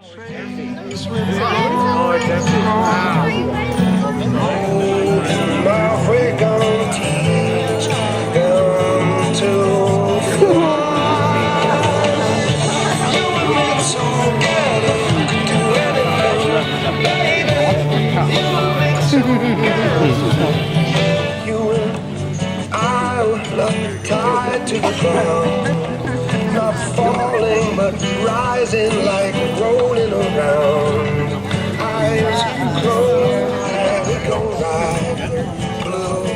Oh, it's empty. Wow. Now we're gonna teach them to fly. You and me together could do anything, baby. You and me together. You and I were not tied to the ground, not falling but rising like rolling around. Eyes closed and we go ride blue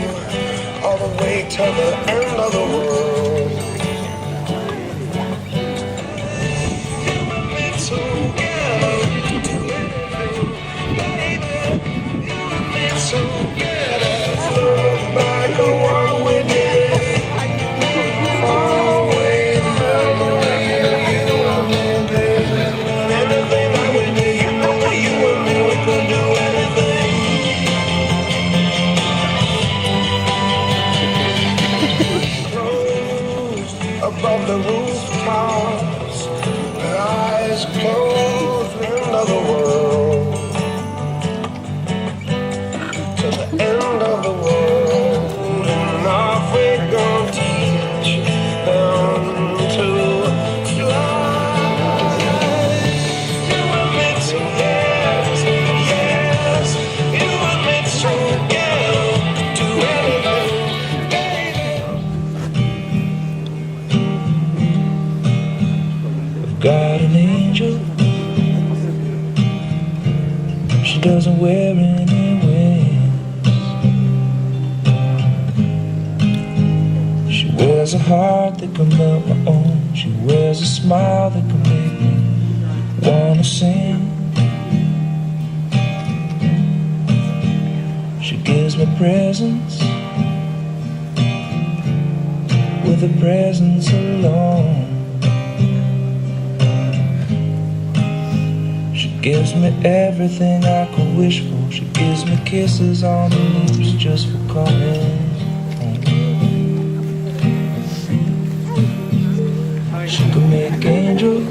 all the way to the end of the world. You and me together, do anything, baby. You and me together, look back on what we did. Far away the memory of you and me, baby. Anything that we did, you know, you and me, we could do anything. Closed above the rooftops, eyes closed, end of the world, to the end of the world. And off we gonna teach them to fly. You and me together, yes. You and me together, do anything, baby. I've got an angel. She doesn't wear any wings. She wears a heart that can melt my own. She wears a smile that can make me wanna sing. She gives me presents with a presence alone. She gives me everything I could wish for. She gives me kisses on the lips just for coming home. She can make angels.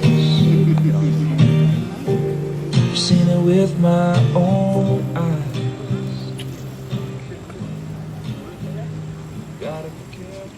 I've seen it with my own eyes. Gotta be careful.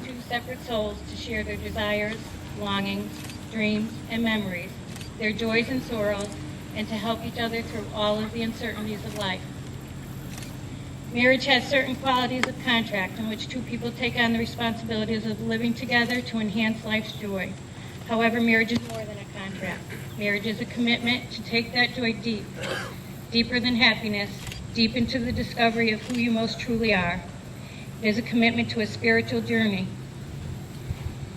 Two separate souls to share their desires, longings, dreams, and memories, their joys and sorrows, and to help each other through all of the uncertainties of life. Marriage has certain qualities of contract in which two people take on the responsibilities of living together to enhance life's joy. However, marriage is more than a contract. Marriage is a commitment to take that joy deep, deeper than happiness, deep into the discovery of who you most truly are. It is a commitment to a spiritual journey,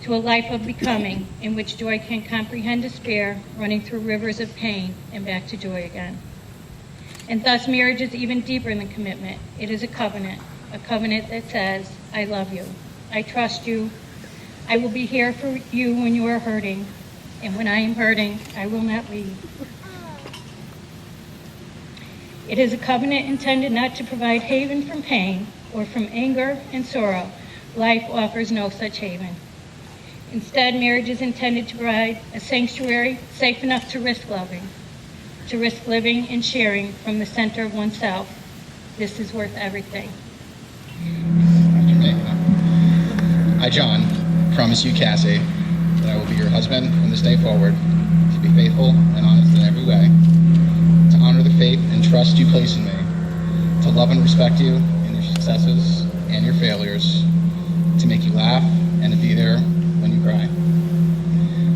to a life of becoming, in which joy can comprehend despair, running through rivers of pain and back to joy again. And thus marriage is even deeper than commitment. It is a covenant that says, I love you, I trust you, I will be here for you when you are hurting, and when I am hurting, I will not leave. It is a covenant intended not to provide haven from pain or from anger and sorrow. Life offers no such haven. Instead, marriage is intended to provide a sanctuary safe enough to risk loving, to risk living and sharing from the center of oneself. This is worth everything. I, John, promise you, Cassie, that I will be your husband from this day forward, to be faithful and honest in every way, to honor the faith and trust you place in me, to love and respect you in your successes and your failures, to make you laugh and to be there when you cry,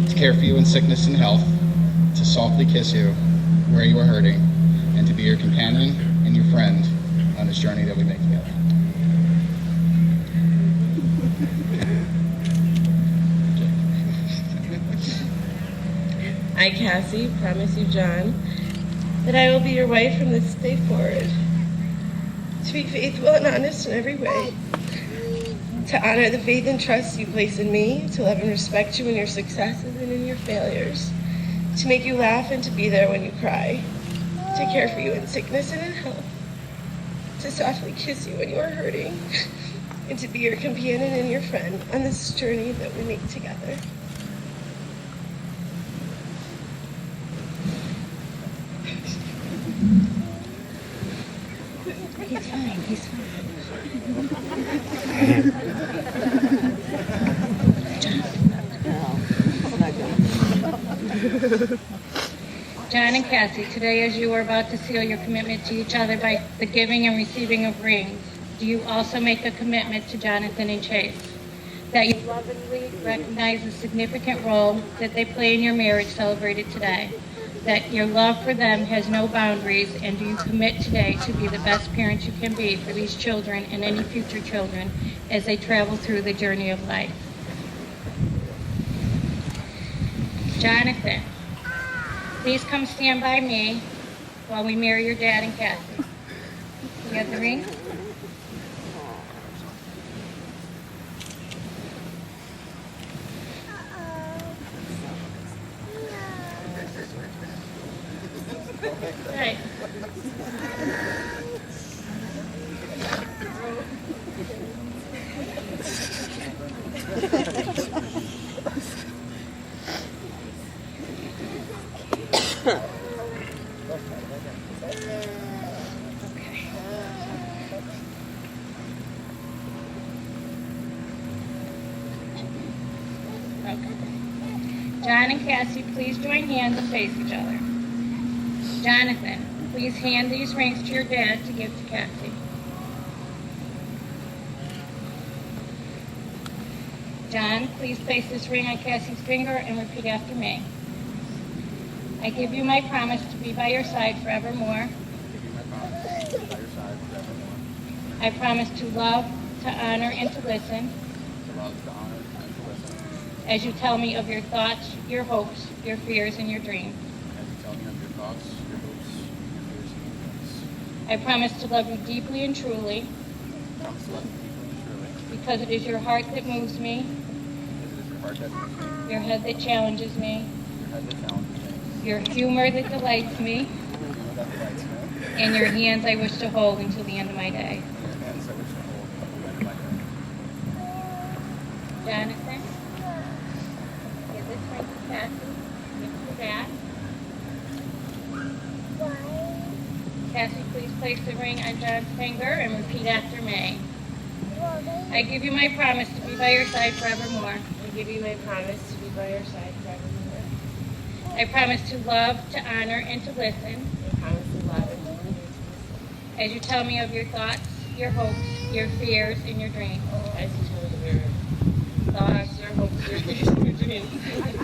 to care for you in sickness and health, to softly kiss you where you are hurting, and to be your companion and your friend on this journey that we make together. I, Cassie, promise you, John, that I will be your wife from this day forward, to be faithful and honest in every way, to honor the faith and trust you place in me, to love and respect you in your successes and in your failures, to make you laugh and to be there when you cry, to care for you in sickness and in health, to softly kiss you when you are hurting, and to be your companion and your friend on this journey that we make together. He's fine, he's fine. John and Cassie, today as you are about to seal your commitment to each other by the giving and receiving of rings, do you also make a commitment to Jonathan and Chase that you lovingly recognize the significant role that they play in your marriage celebrated today, that your love for them has no boundaries, and do you commit today to be the best parents you can be for these children and any future children as they travel through the journey of life? Jonathan, please come stand by me while we marry your dad and Cassie. You have the ring? Right. John and Cassie, please join hands and face each other. Jonathan, please hand these rings to your dad to give to Cassie. John, please place this ring on Cassie's finger and repeat after me. I give you my promise to be by your side forevermore. I promise to love, to honor, and to listen. As you tell me of your thoughts, your hopes, your fears, and your dreams. I promise to love you deeply and truly. Because it is your heart that moves me. Your head that challenges me. Your humor that delights me. And your hands I wish to hold until the end of my day. Jonathan, give this ring to Cassie. Give it to Dad. Cassie, please place the ring on John's finger and repeat after me. I give you my promise to be by your side forevermore. I give you my promise to be by your side forevermore. I promise to love, to honor, and to listen. I promise to love and to listen. As you tell me of your thoughts, your hopes, your fears, and your dreams. As you tell me your thoughts, your hopes, your fears, and your dreams.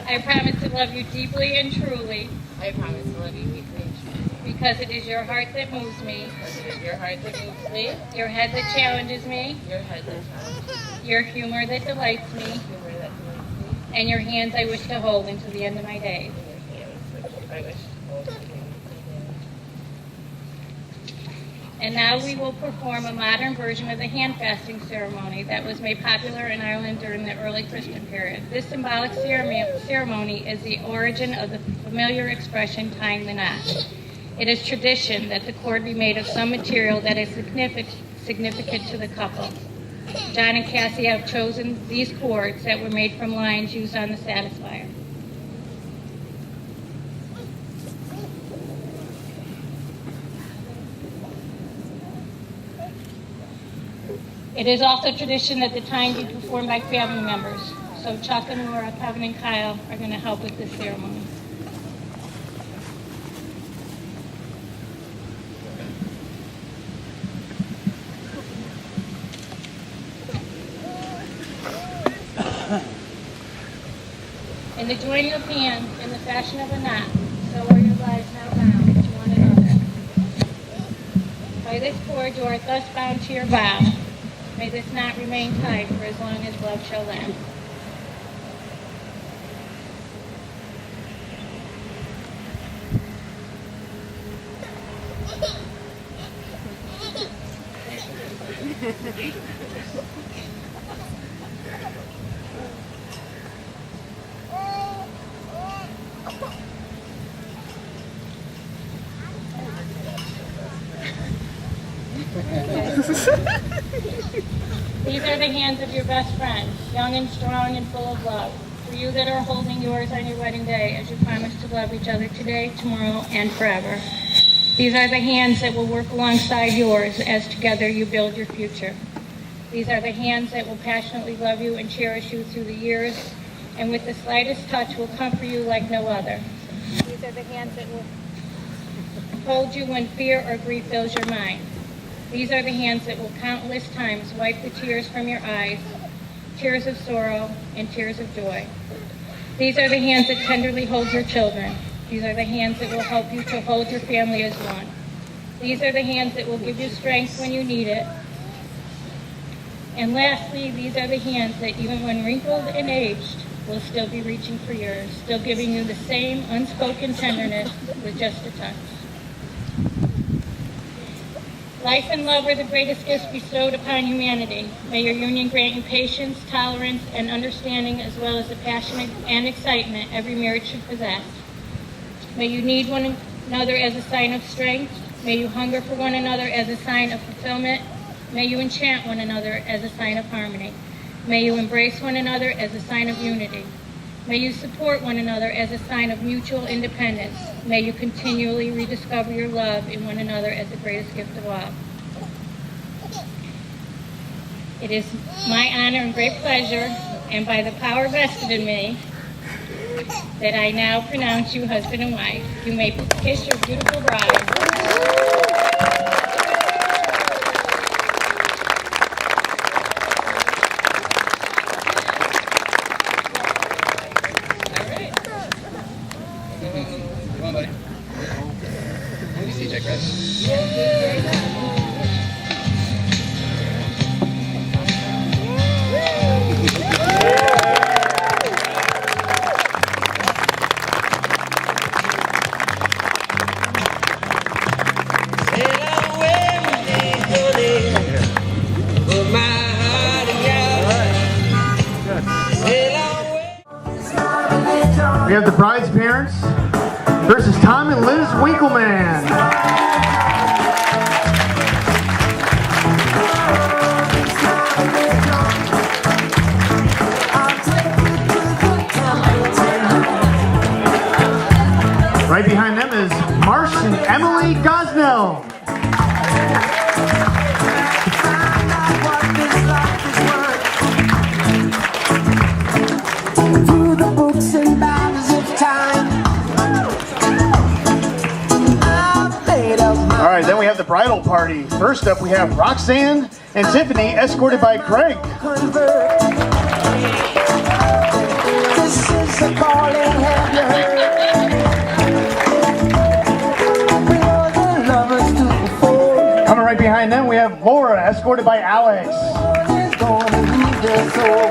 I promise to love you deeply and truly. I promise to love you deeply and truly. Because it is your heart that moves me. Because it is your heart that moves me. Your head that challenges me. Your head that challenges me. Your humor that delights me. Humor that delights me. And your hands I wish to hold until the end of my days. And your hands which I wish to hold until the end of my days. And now we will perform a modern version of the hand fasting ceremony that was made popular in Ireland during the early Christian period. This symbolic ceremony is the origin of the familiar expression tying the knot. It is tradition that the cord be made of some material that is significant to the couple. John and Cassie have chosen these cords that were made from lines used on the satisfier. It is also tradition that the tying be performed by family members. So Chuck and Laura, Kevin and Kyle are going to help with this ceremony. In the joining of hands in the fashion of a knot, so are your lives now bound to one another. By this cord you are thus bound to your vow, May this knot remain tied for as long as love shall last. These are the hands of your best friend, young and strong and full of love. For you that are holding yours on your wedding day as you promise to love each other today, tomorrow, and forever. These are the hands that will work alongside yours as together you build your future. These are the hands that will passionately love you and cherish you through the years, and with the slightest touch will comfort you like no other. These are the hands that will hold you when fear or grief fills your mind. These are the hands that will countless times wipe the tears from your eyes, tears of sorrow and tears of joy. These are the hands that tenderly hold your children. These are the hands that will help you to hold your family as one. These are the hands that will give you strength when you need it. And lastly, these are the hands that even when wrinkled and aged, will still be reaching for yours, still giving you the same unspoken tenderness with just a touch. Life and love are the greatest gifts bestowed upon humanity. May your union grant you patience, tolerance, and understanding, as well as the passion and excitement every marriage should possess. May you need one another as a sign of strength. May you hunger for one another as a sign of fulfillment. May you enchant one another as a sign of harmony. May you embrace one another as a sign of unity. May you support one another as a sign of mutual independence. May you continually rediscover your love in one another as the greatest gift of all. It is my honor and great pleasure, and by the power vested in me, that I now pronounce you husband and wife. You may kiss your beautiful bride. Come on, buddy. Let me see, Jack, right? We have the bride's parents versus Tom and Liz Winkleman. Right behind them is Marsh and Emily Gosnell. All right, then we have the bridal party. First up, we have Roxanne and Tiffany, escorted by Craig. This is the calling, have you heard? We are the lovers to fall. Coming right behind them, we have Laura, escorted by Alex. Is gonna leave their soul.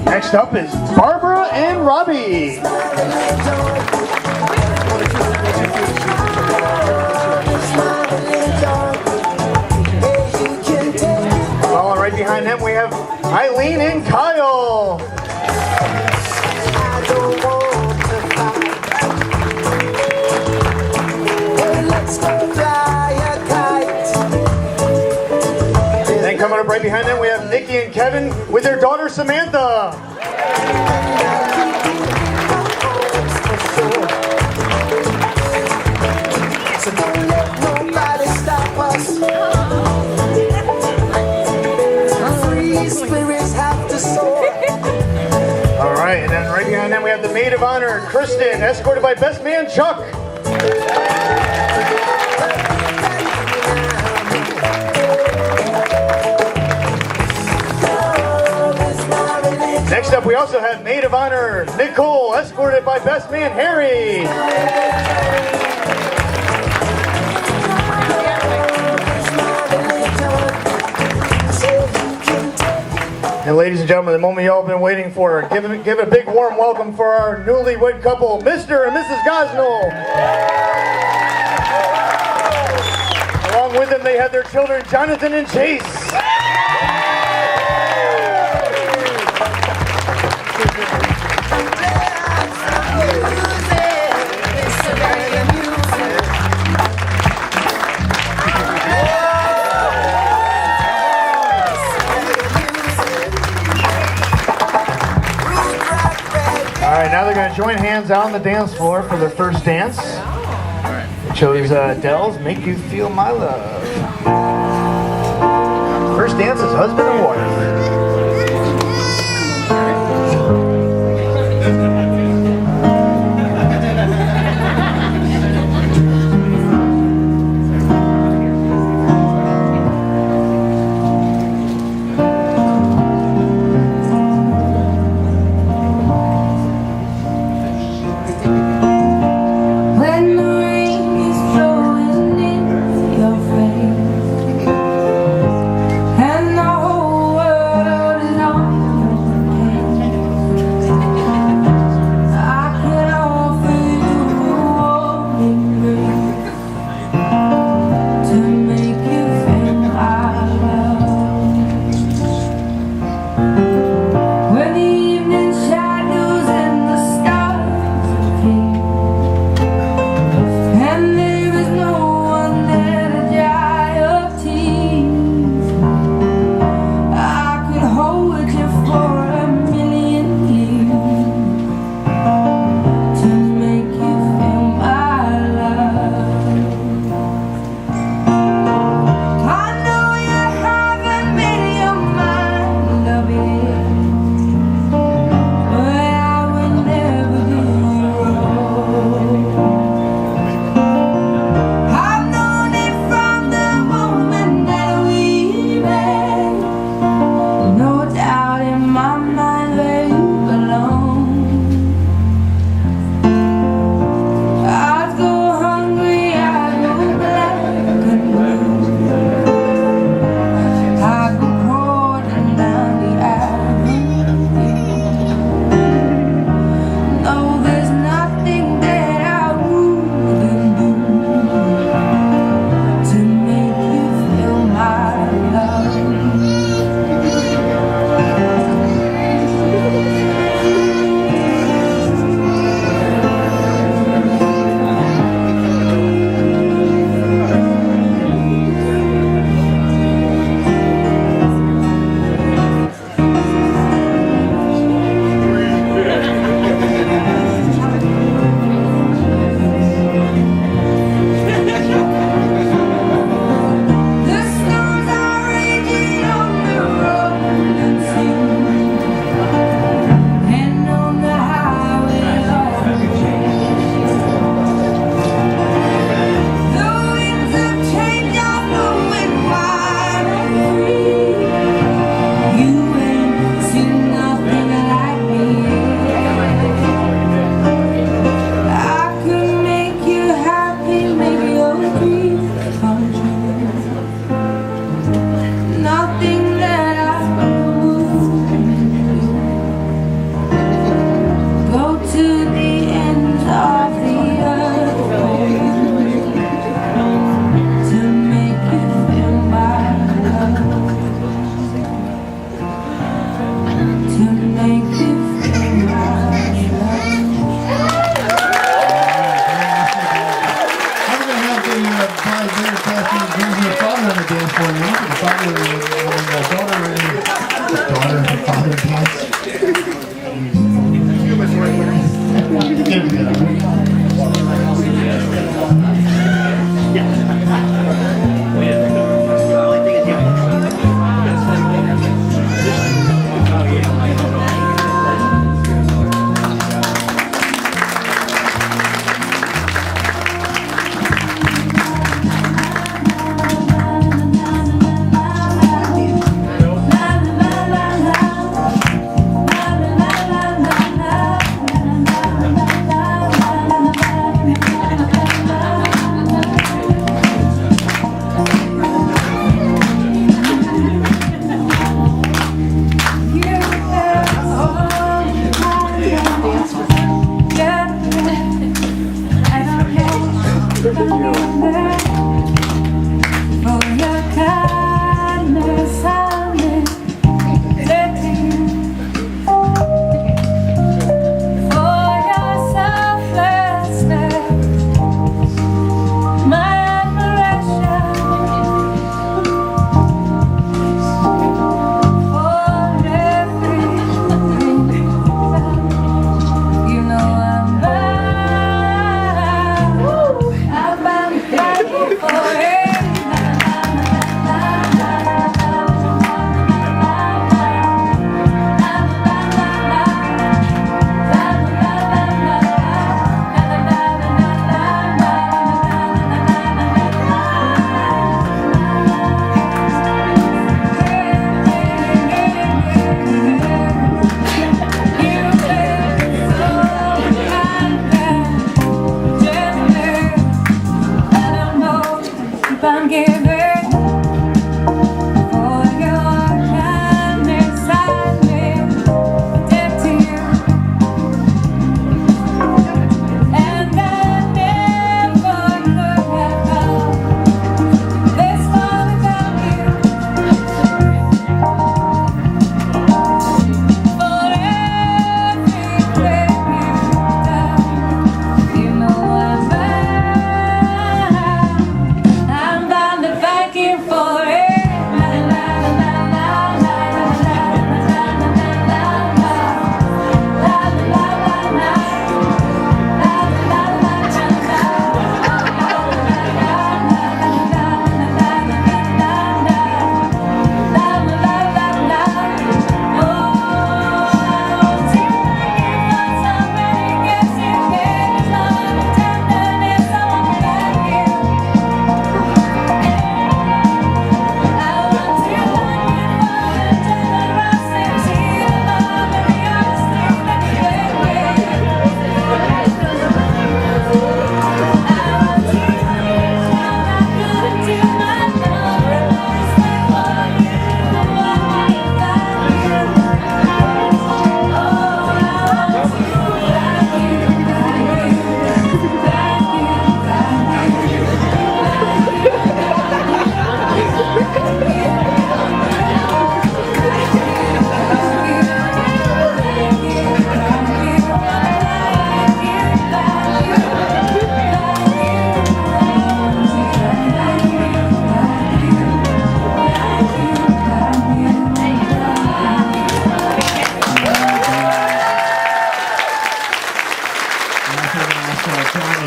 Next up is Barbara and Robbie. Well, right behind them we have Eileen and Kyle. Then coming up right behind them we have Nikki and Kevin with their daughter Samantha. So don't let nobody stop us. Free spirits have to soar. All right, and then right behind them we have the maid of honor, Kristen, escorted by best man Chuck. Next up, we also have maid of honor Nicole, escorted by best man Harry. And ladies and gentlemen, the moment y'all been waiting for. Give a big warm welcome for our newlywed couple, Mr. and Mrs. Gosnell. Along with them, they have their children, Jonathan and Chase. All right, now they're going to join hands out on the dance floor for their first dance. They chose Adele's Make You Feel My Love. First dance is husband and wife.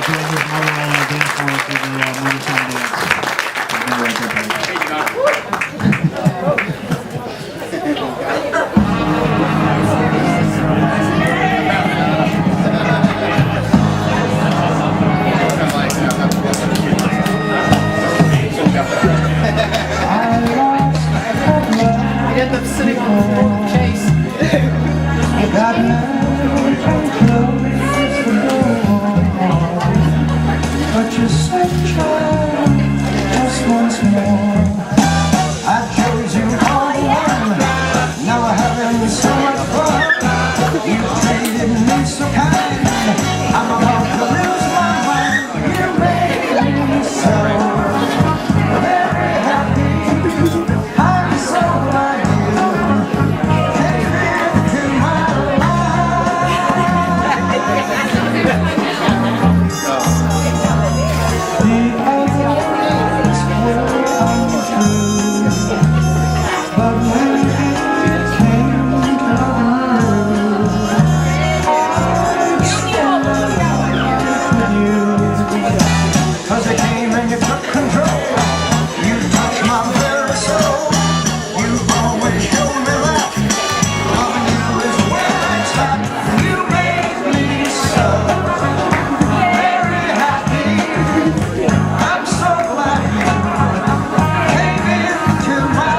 join his mother on the dance floor for the mother son dance. You end up sitting on the case. But you said, child, just once more. I chose you all one. Now we're having so much fun. You treated me so kind. I'm about to lose my mind. You made me so very happy. I'm so glad you came into my Cause it came and you took control. You touched my very soul. You always showed me that loving you is where it's at. You made me so very happy. I'm so glad you came into my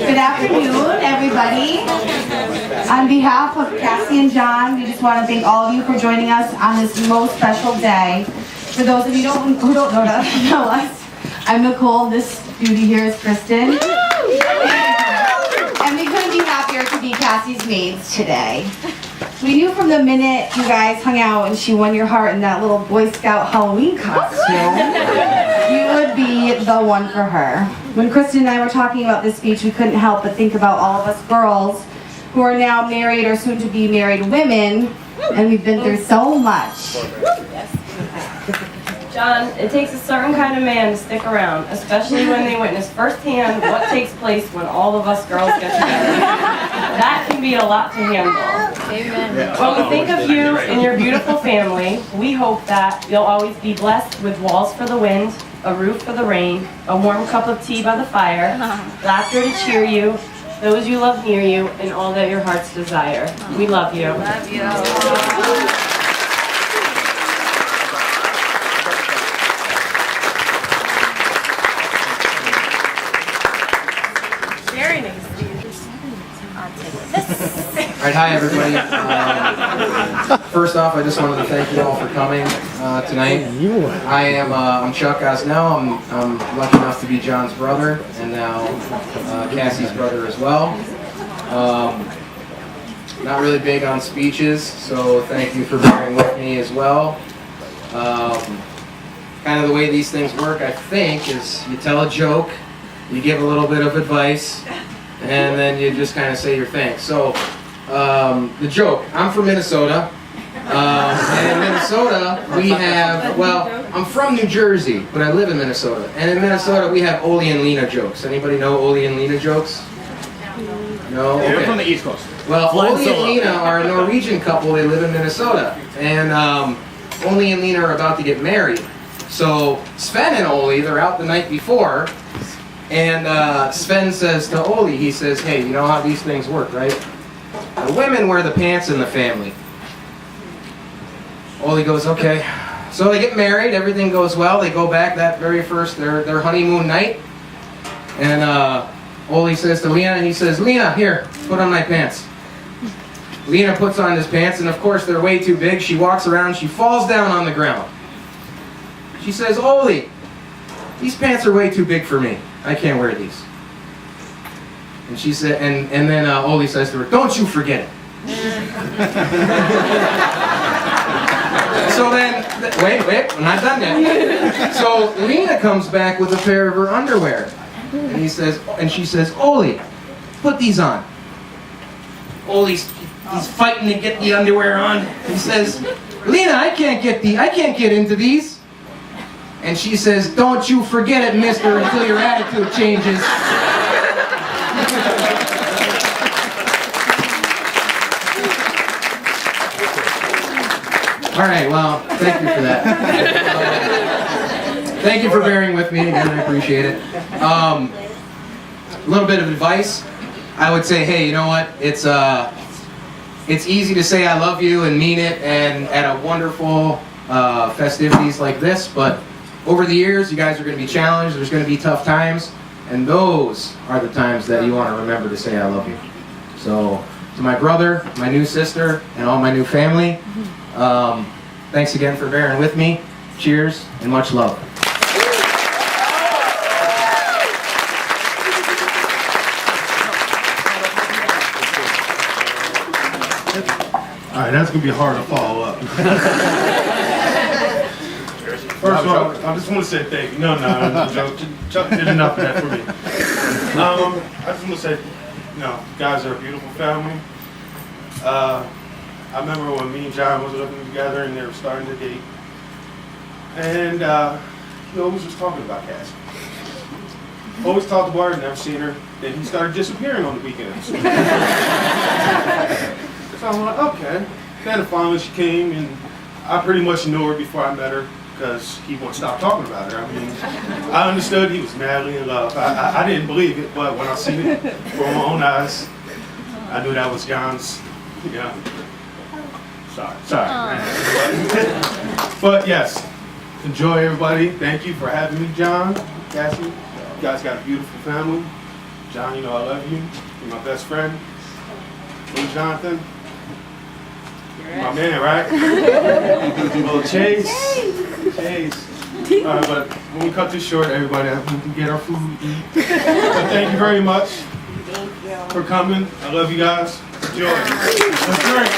Good afternoon, everybody. On behalf of Cassie and John, we just want to thank all of you for joining us on this most special day. For those of you who don't know us, I'm Nicole. This beauty here is Kristen. And we couldn't be happier to be Cassie's maids today. We knew from the minute you guys hung out and she won your heart in that little Boy Scout Halloween costume, you would be the one for her. When Kristen and I were talking about this speech, we couldn't help but think about all of us girls who are now married or soon to be married women, and we've been through so much. John, it takes a certain kind of man to stick around, especially when they witness firsthand what takes place when all of us girls get together. That can be a lot to handle. Amen. When we think of you and your beautiful family, we hope that you'll always be blessed with walls for the wind, a roof for the rain, a warm cup of tea by the fire, laughter to cheer you, those you love near you, and all that your hearts desire. We love you. Love you. All right, hi everybody. First off, I just wanted to thank you all for coming tonight. I'm Chuck Gosnell. I'm lucky enough to be John's brother and now Cassie's brother as well. Not really big on speeches, so thank you for bearing with me as well. Kind of the way these things work, I think, is you tell a joke, you give a little bit of advice, and then you just kind of say your thanks. So, the joke, I'm from Minnesota, and in Minnesota we have, well, I'm from New Jersey, but I live in Minnesota, and in Minnesota we have Ole and Lena jokes. Anybody know Ole and Lena jokes? No? Okay. They're from the East Coast. Well, Ole and Lena are a Norwegian couple, they live in Minnesota, and Ole and Lena are about to get married. So Sven and Ole, they're out the night before, and Sven says to Ole, he says, hey, you know how these things work, right? The women wear the pants in the family. Ole goes, okay. So they get married, everything goes well, they go back that very first, their honeymoon night, and Ole says to Lena, he says, Lena, here, put on my pants. Lena puts on his pants, and of course they're way too big. She walks around, she falls down on the ground. She says, Ole, these pants are way too big for me. I can't wear these. And she said, and then Ole says to her, don't you forget it. So then, wait, I'm not done yet. So Lena comes back with a pair of her underwear. And she says, Ole, put these on. Ole's he's fighting to get the underwear on. He says, Lena, I can't get into these. And she says, don't you forget it, mister, until your attitude changes. All right, well, thank you for that. Thank you for bearing with me again, I appreciate it. A little bit of advice. I would say, hey, you know what? It's easy to say I love you and mean it and at a wonderful festivities like this, but over the years, you guys are going to be challenged, there's going to be tough times, and those are the times that you want to remember to say I love you. So, to my brother, my new sister, and all my new family, thanks again for bearing with me. Cheers, and much love. All right, that's gonna be hard to follow up. First of all, I just want to say thank you. No, Chuck did enough of that for me. I just want to say, you guys are a beautiful family. I remember when me and John was living together and they were starting to date, and he always was talking about Cassie. Always talked about her, never seen her. Then he started disappearing on the weekends. So I'm like, okay. Then finally she came, and I pretty much knew her before I met her because he wouldn't stop talking about her. I mean, I understood he was madly in love. I didn't believe it, but when I seen it with my own eyes, I knew that was John's. Yeah. Sorry. But yes, enjoy everybody. Thank you for having me, John, Cassie. You guys got a beautiful family. John, you know I love you. You're my best friend. And Jonathan. My man, right? Little Chase. All right, but when we cut this short, everybody, we can get our food to eat. But thank you very much for coming. I love you guys. Enjoy. Let's drink.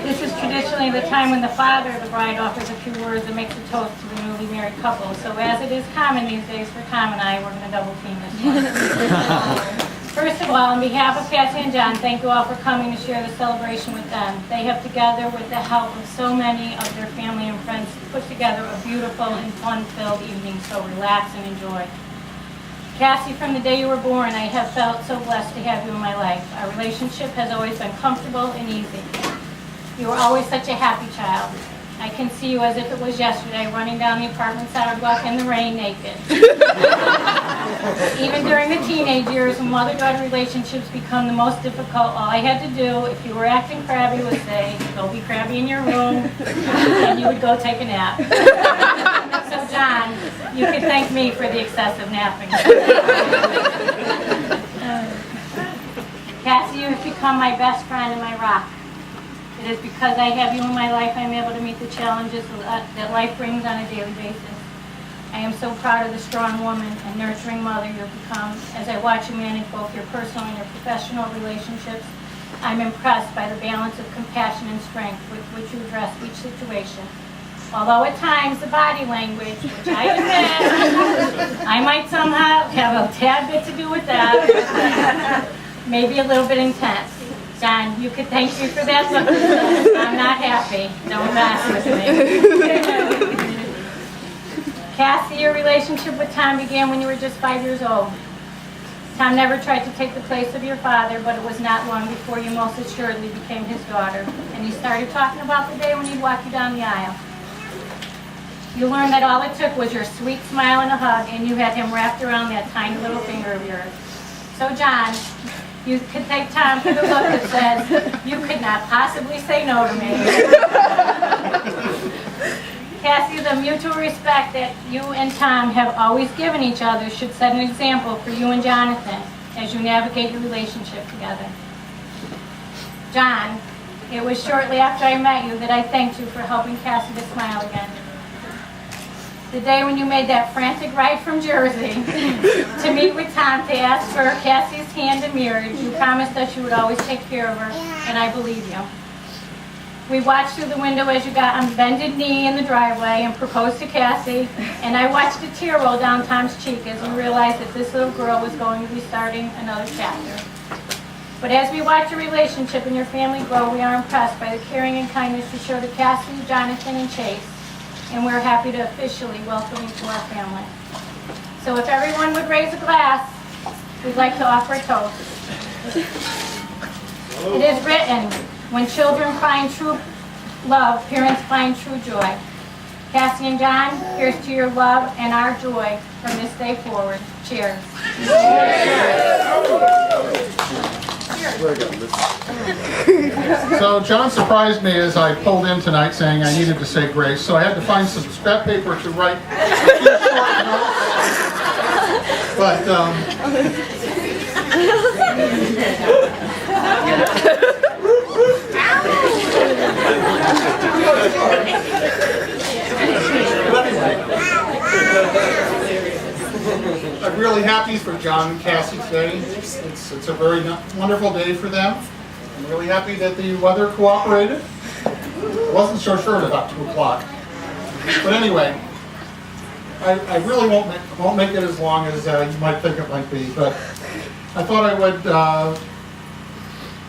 This is traditionally the time when the father of the bride offers a few words and makes a toast to the newly married couple. So as it is common these days for Tom and I, we're going to double team this one. First of all, on behalf of Cassie and John, thank you all for coming to share the celebration with them. They have together, with the help of so many of their family and friends, put together a beautiful and fun-filled evening, so relax and enjoy. Cassie, from the day you were born, I have felt so blessed to have you in my life. Our relationship has always been comfortable and easy. You were always such a happy child. I can see you as if it was yesterday, running down the apartment sidewalk in the rain naked. Even during the teenage years, when mother-daughter relationships become the most difficult, all I had to do, if you were acting crabby, was say, "Go be crabby in your room," and you would go take a nap. So John, you could thank me for the excessive napping. Cassie, you have become my best friend and my rock. It is because I have you in my life I'm able to meet the challenges that life brings on a daily basis. I am so proud of the strong woman and nurturing mother you have become. As I watch you manage both your personal and your professional relationships, I'm impressed by the balance of compassion and strength with which you address each situation. Although at times the body language, which I admit, I might somehow have a tad bit to do with that, maybe a little bit intense. John, you could thank me for that, but I'm not happy. Don't mess with me. Cassie, your relationship with Tom began when you were just 5 years old. Tom never tried to take the place of your father, but it was not long before you most assuredly became his daughter, and he started talking about the day when he'd walk you down the aisle. You learned that all it took was your sweet smile and a hug, and you had him wrapped around that tiny little finger of yours. So John, you could thank Tom for the look that says, "You could not possibly say no to me." Cassie, the mutual respect that you and Tom have always given each other should set an example for you and Jonathan as you navigate your relationship together. John, it was shortly after I met you that I thanked you for helping Cassie to smile again. The day when you made that frantic ride from Jersey to meet with Tom to ask for Cassie's hand in marriage, you promised that you would always take care of her, and I believe you. We watched through the window as you got on bended knee in the driveway and proposed to Cassie, and I watched a tear roll down Tom's cheek as we realized that this little girl was going to be starting another chapter. But as we watch your relationship and your family grow, we are impressed by the caring and kindness you show to Cassie, Jonathan, and Chase, and we're happy to officially welcome you to our family. So if everyone would raise a glass, we'd like to offer a toast. It is written, when children find true love, parents find true joy. Cassie and John, here's to your love and our joy from this day forward. Cheers. So John surprised me as I pulled in tonight saying I needed to say grace, so I had to find some scrap paper to write a few short notes. But I'm really happy for John and Cassie today. It's a very wonderful day for them. I'm really happy that the weather cooperated. I wasn't so sure at about 2 o'clock. But anyway, I really won't make it as long as you might think it might be. But I thought I would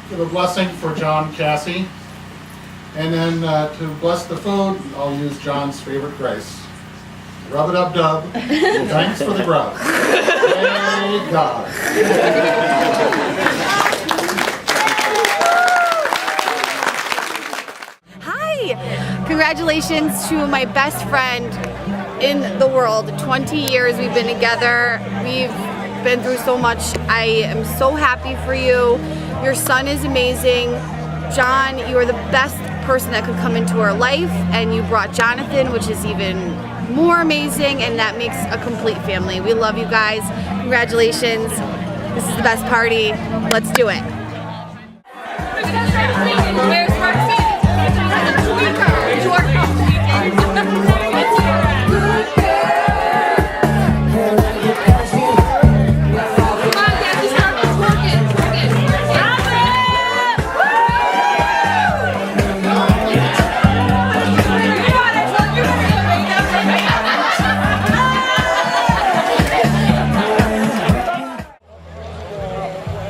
give a blessing for John and Cassie. And then to bless the food, I'll use John's favorite grace. Rub-a-dub-dub. Thanks for the grub. Thank God. Hi! Congratulations to my best friend in the world. 20 years we've been together. We've been through so much. I am so happy for you. Your son is amazing. John, you are the best person that could come into our life, and you brought Jonathan, which is even more amazing, and that makes a complete family. We love you guys. Congratulations. This is the best party. Let's do it.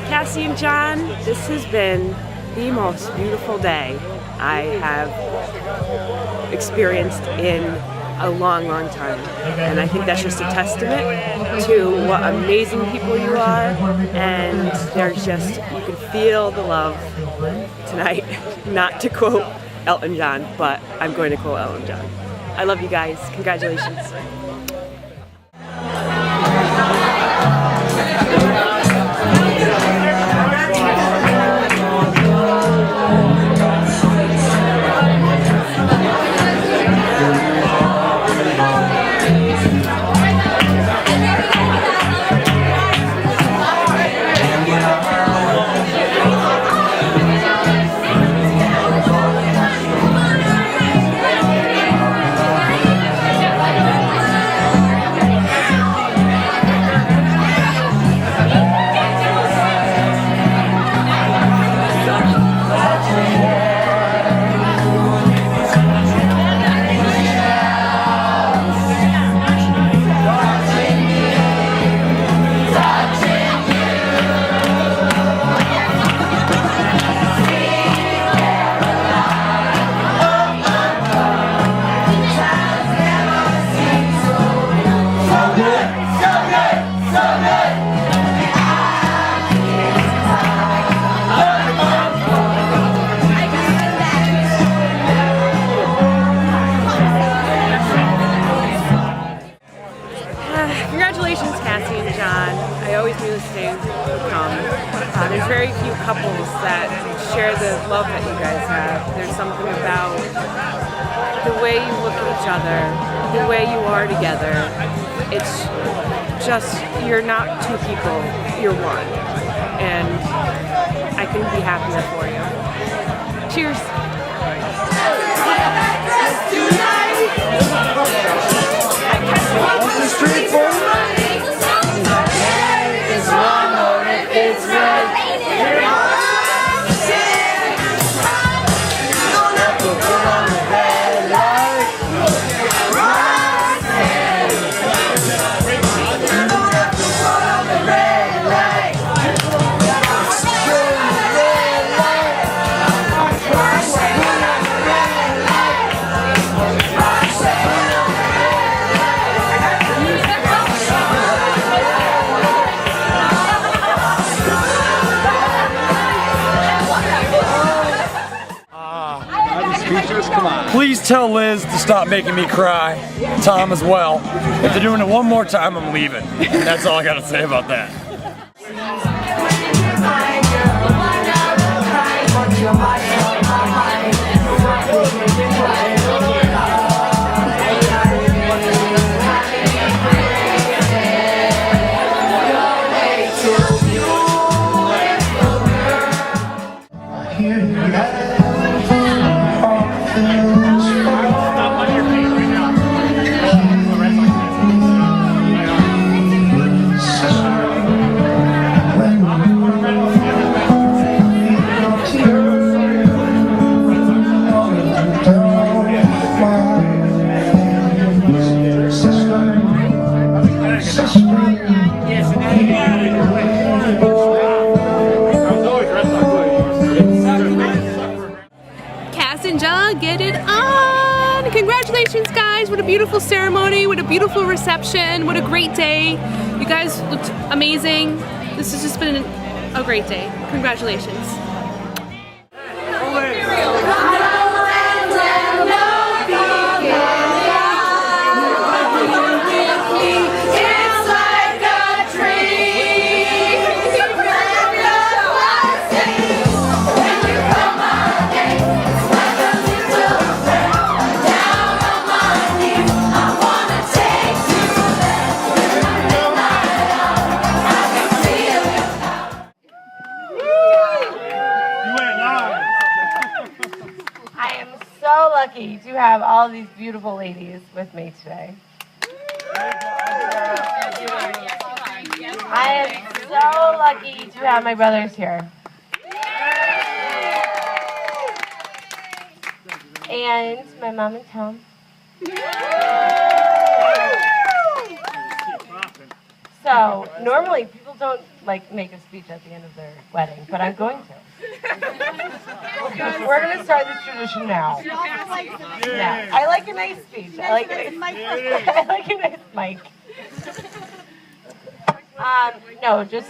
Cassie and John, this has been the most beautiful day I have experienced in a long, long time. And I think that's just a testament to what amazing people you are. And there's just, you can feel the love tonight, not to quote Elton John, but I'm going to quote Elton John. I love you guys. Congratulations. Congratulations, Cassie and John. I always knew this day would come. There's very few couples that share the love that you guys have. There's something about the way you look at each other, the way you are together. It's just, you're not two people, you're one. And I couldn't be happier for you. Cheers. The street for money. It's wrong or if it's right. You don't have to put on the red light. You don't have to put on the red light. Please tell Liz to stop making me cry. Tom as well. If they're doing it one more time, I'm leaving. That's all I gotta say about that. Get it on! Congratulations, guys! What a beautiful ceremony, what a beautiful reception, what a great day. You guys looked amazing. This has just been a great day. Congratulations. Lucky to have all these beautiful ladies with me today. I am so lucky to have my brothers here. And my mom and Tom. So normally people don't make a speech at the end of their wedding, but I'm going to. We're going to start this tradition now. Yeah, I like a nice speech. I like a nice mic. No, just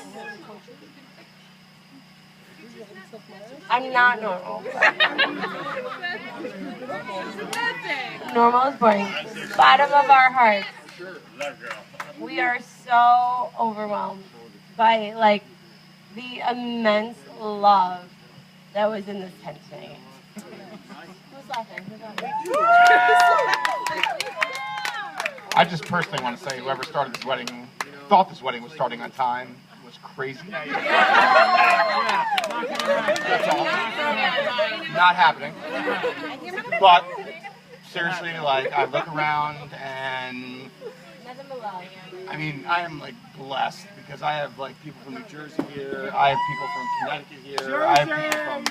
I'm not normal. Normal is boring. Bottom of our hearts. We are so overwhelmed by like the immense love that was in this tent tonight. Who's laughing? Who's laughing? I just personally want to say whoever started this wedding thought this wedding was starting on time. It was crazy. That's all. Not happening. But seriously, like, I look around and I mean, I am like blessed because I have like people from New Jersey here, I have people from Connecticut here, I have people from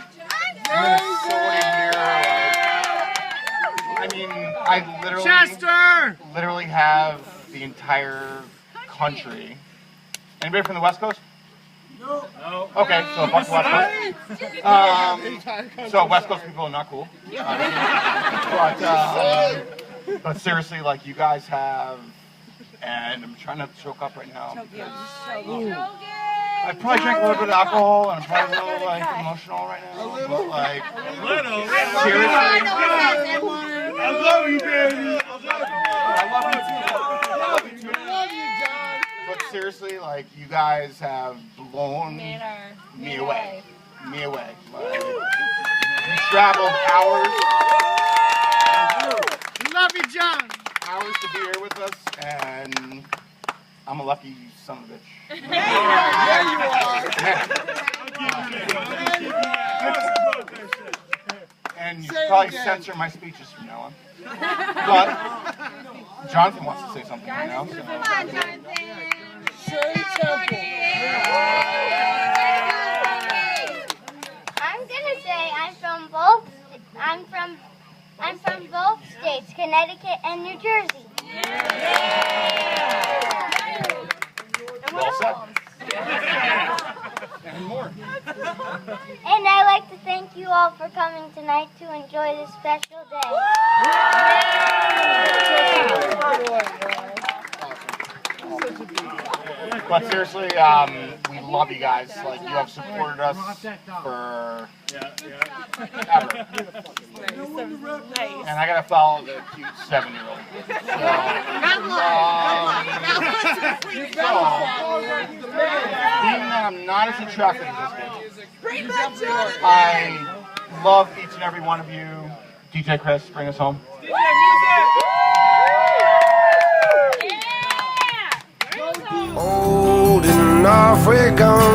Minnesota here. I mean, I literally have the entire country. Anybody from the West Coast? No. Okay, so fuck the West Coast. So West Coast people are not cool. But seriously, like you guys have, and I'm trying not to choke up right now. Because I probably drank a little bit of alcohol, and I'm probably a little like emotional right now. But like, seriously, I love you, baby. I love you too. But seriously, like you guys have blown me away. Like, you traveled hours. Love you, John. Hours to be here with us, and I'm a lucky son of a bitch. Yeah, you are. And you probably censor my speeches from now on. But Jonathan wants to say something right now. So. Come on, Jonathan. I'm gonna say I'm from both states, Connecticut and New Jersey. Well said. And more. And I'd like to thank you all for coming tonight to enjoy this special day. But seriously, we love you guys. Like, you have supported us for ever. And I gotta follow the cute 7-year-old. So, being that I'm not as attractive as this kid, I love each and every one of you. DJ Chris, bring us home. Holding off, we're gone.